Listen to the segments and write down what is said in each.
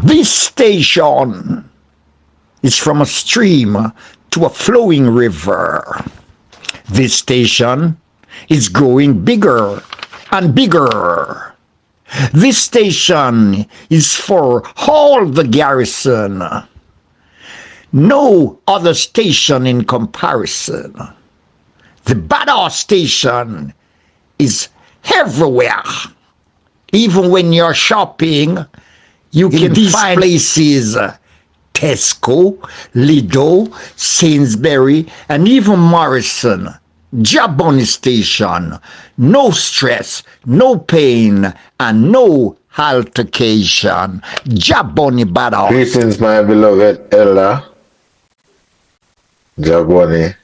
This station is from a stream to a flowing river. This station is growing bigger and bigger. This station is for all the garrison. No other station in comparison. The Badass station is everywhere. Even when you're shopping, you can find places Tesco, Lidl, Sainsbury, and even Morrison. JahBunny station. No stress, no pain, and no altercation. JahBunny Badass. Greetings, my beloved elder, JahBunny.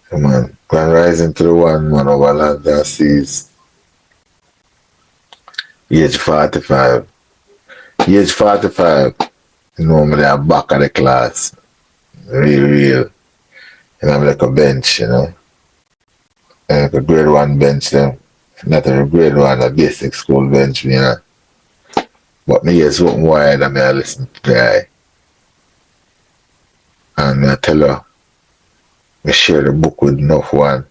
Come on, grand rising to the one man over land that sees. Age 45. Age 45. You know, me there back of the class. Real. And I'm like a bench, you know. Like a grade 1 bench them. Not a grade 1, a basic school bench, you know. But me ears open wide and I listen to the guy. And I tell her, I share the book with enough one.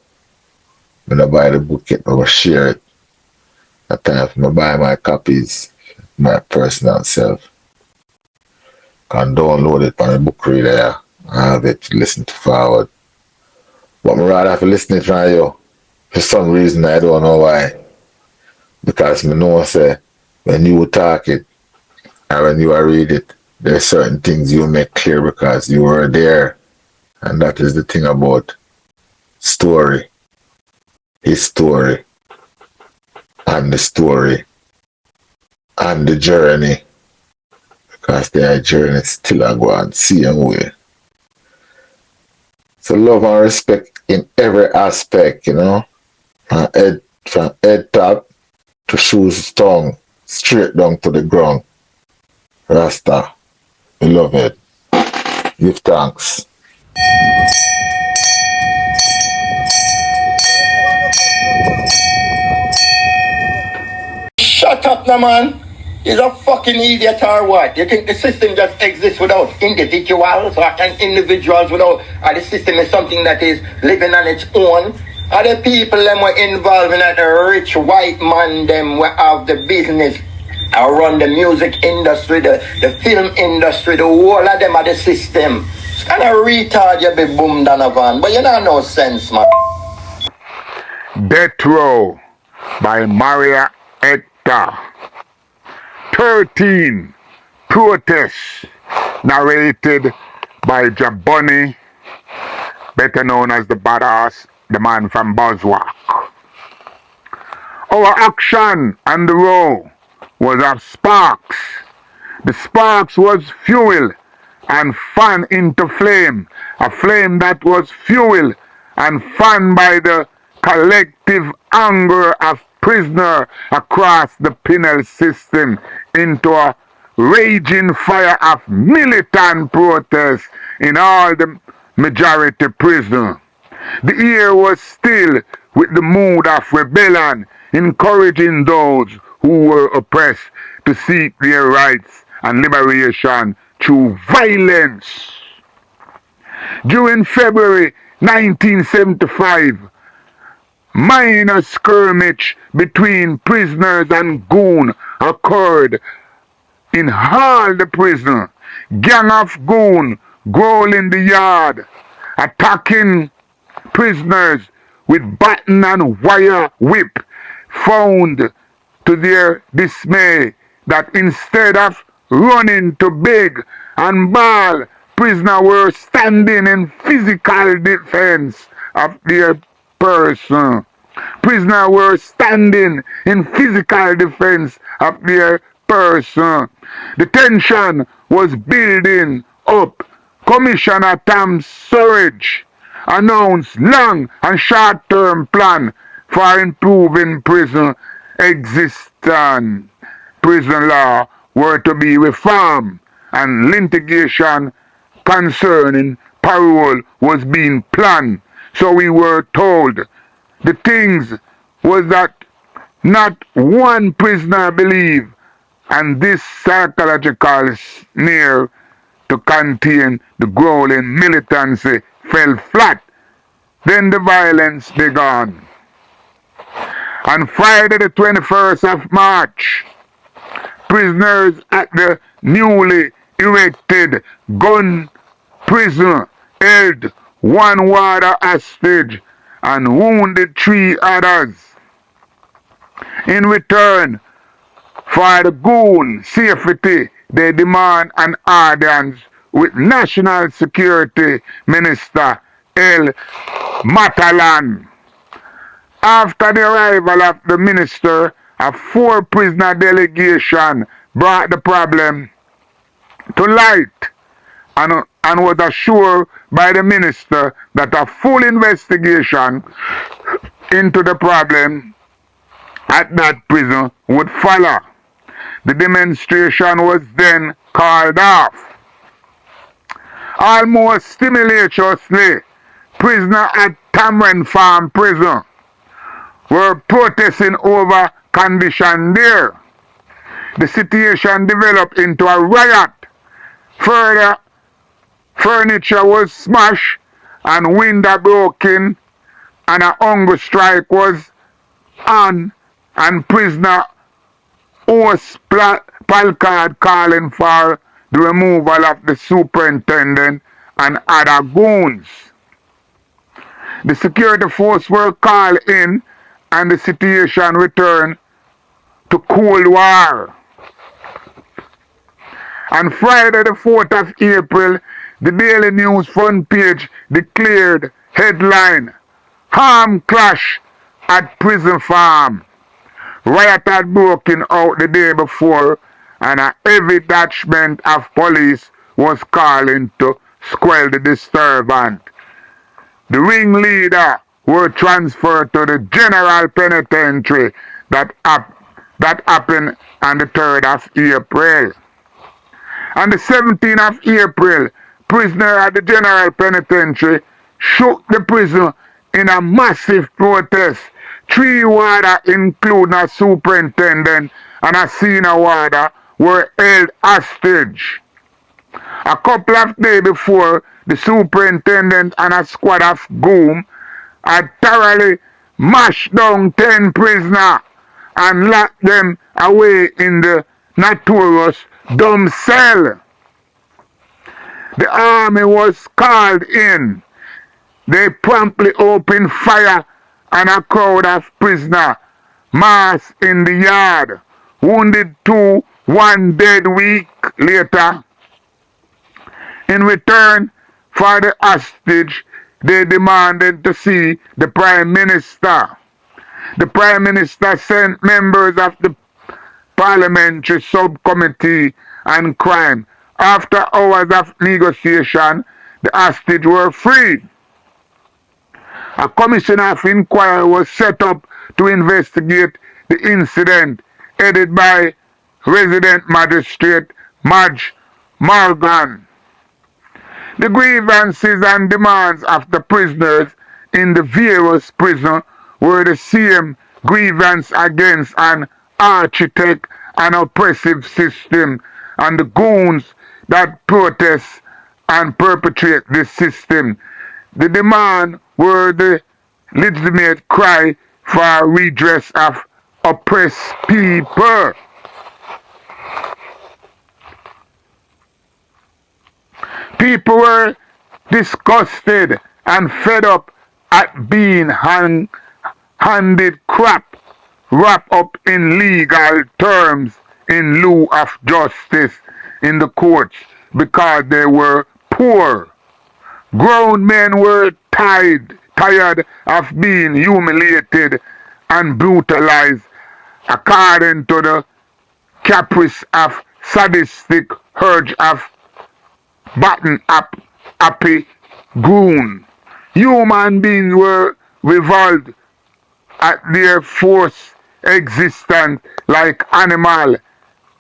When I buy the book yet, I will share it. At times I buy my copies, my personal self. Can download it on the book reader, yeah. I have it to listen to forward. But I rather have to listen to you. For some reason, I don't know why. Because I know say, when you talk it, and when you read it, there are certain things you make clear because you were there. And that is the thing about story. His story. And the story. And the journey. Because their journey still a go and see and way. So love and respect in every aspect, you know. From head top to shoes tongue, straight down to the ground. Rasta, beloved, give thanks. Shut up now, man. You're a fucking idiot or what? You think the system just exists without individuals or individuals without, or the system is something that is living on its own? Are the people them were involved in that rich white man them who have the business or run the music industry, the film industry, the whole of them are the system. It's kind of retard you be boom Donovan, but you don't know sense, man. Death Row by Maria Hector. 13 Protesr, narrated by JahBunny, better known as the Badass, the man from Buzzwalk. Our action on the road was of sparks. The sparks was fuel and fan into flame, a flame that was fuel and fanned by the collective anger of prisoner across the penal system into a raging fire of militant protest in all the majority prison. The air was still with the mood of rebellion, encouraging those who were oppressed to seek their rights and liberation through violence. During February 1975, minor skirmish between prisoners and goons occurred in all the prison. Gang of goons growl in the yard, attacking prisoners with baton and wire whip, found to their dismay that instead of running to beg and bawl, prisoners were standing in physical defense of their person. Prisoners were standing in physical defense of their person. The tension was building up. Commissioner Tom Surridge announced long and short-term plan for improving prison existence. Prison law were to be reformed and litigation concerning parole was being planned. So we were told the things was that Not one prisoner believed, and this psychological snare to contain the growling militancy fell flat. Then the violence began. On Friday the 21st of March, prisoners at the newly erected gun prison held one warder hostage and wounded 3 others. In return for the goon safety, they demand an audience with National Security Minister El Matalan. After the arrival of the minister, a 4-prisoner delegation brought the problem to light and was assured by the minister that a full investigation into the problem at that prison would follow. The demonstration was then called off. Almost simultaneously, prisoners at Tamron Farm Prison were protesting over conditions there. The situation developed into a riot. Further, furniture was smashed and windows broken, and a hunger strike was on, and prisoner host placard calling for the removal of the superintendent and other goons. The security force were called in, and the situation returned to Cold War. On Friday the 4th of April, the Daily News front page declared headline, "Armed clash at prison farm." Riot had broken out the day before, and a heavy detachment of police was called in to quell the disturbance. The ringleader were transferred to the general penitentiary that happened on the 3rd of April. On the 17th of April, prisoners at the general penitentiary shook the prison in a massive protest. 3 warders, including a superintendent and a senior warder, were held hostage. A couple of days before, the superintendent and a squad of goons had thoroughly mashed down 10 prisoners and locked them away in the notorious dumb cell. The army was called in. They promptly opened fire on a crowd of prisoners massed in the yard. Wounded 2, 1 dead week later. In return for the hostage, they demanded to see the Prime Minister. The Prime Minister sent members of the Parliamentary Subcommittee on Crime. After hours of negotiation, the hostages were freed. A commission of inquiry was set up to investigate the incident, headed by resident magistrate Madge Morgan. The grievances and demands of the prisoners in the various prisons were the same grievance against an architect and oppressive system and the goons that protest and perpetrate this system. The demand were the legitimate cry for redress of oppressed people. People were disgusted and fed up at being handed crap wrapped up in legal terms in lieu of justice in the courts because they were poor. Grown men were tired of being humiliated and brutalized according to the caprice of sadistic urge of button up happy goon. Human beings were revolted at their forced existence like animals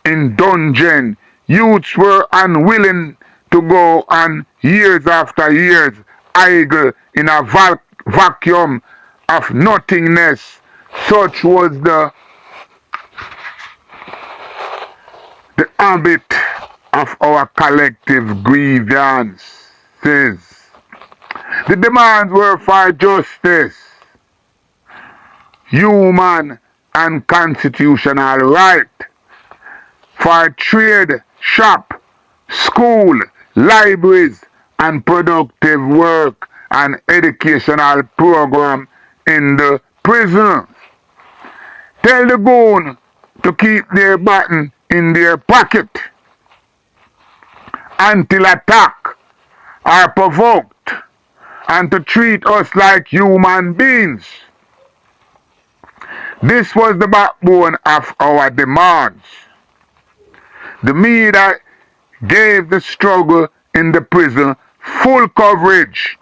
in dungeon. Youths were unwilling to go on years after years idle in a vacuum of nothingness. Such was the ambit of our collective grievances. The demands were for justice, human and constitutional right, for trade, shop, school, libraries, and productive work and educational program in the prison. Tell the goon to keep their button in their pocket until attacked or provoked, and to treat us like human beings. This was the backbone of our demands. The media gave the struggle in the prison full coverage,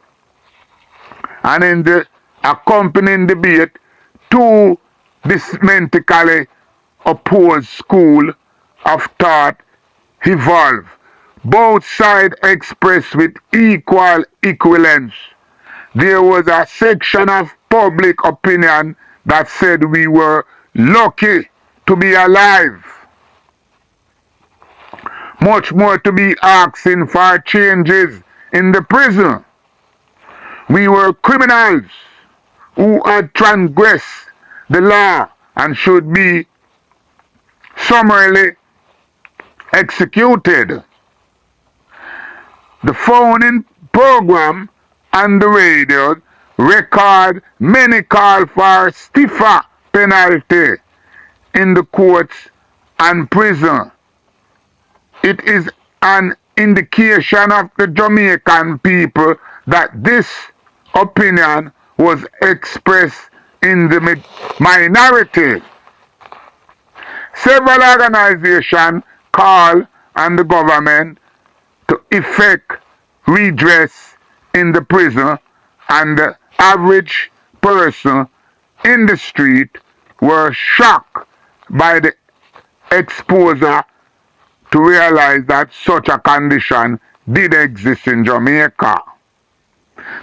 and in the accompanying debate, two diametrically opposed schools of thought evolved. Both sides expressed with equal equivalence. There was a section of public opinion that said we were lucky to be alive. Much more to be asking for changes in the prison. We were criminals who had transgressed the law and should be summarily executed. The phone-in program and the radio record many call for stiffer penalty in the courts and prison. It is an indication of the Jamaican people that this opinion was expressed in the minority. Several organizations call on the government to effect redress in the prison, and the average person in the street were shocked by the exposure to realize that such a condition did exist in Jamaica,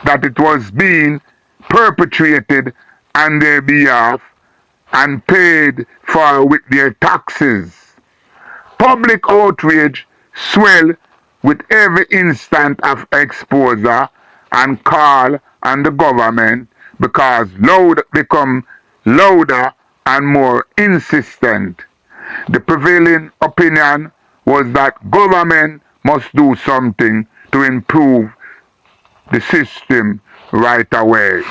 that it was being perpetrated on their behalf and paid for with their taxes. Public outrage swelled with every instant of exposure and call on the government because loud become louder and more insistent. The prevailing opinion was that government must do something to improve the system right away.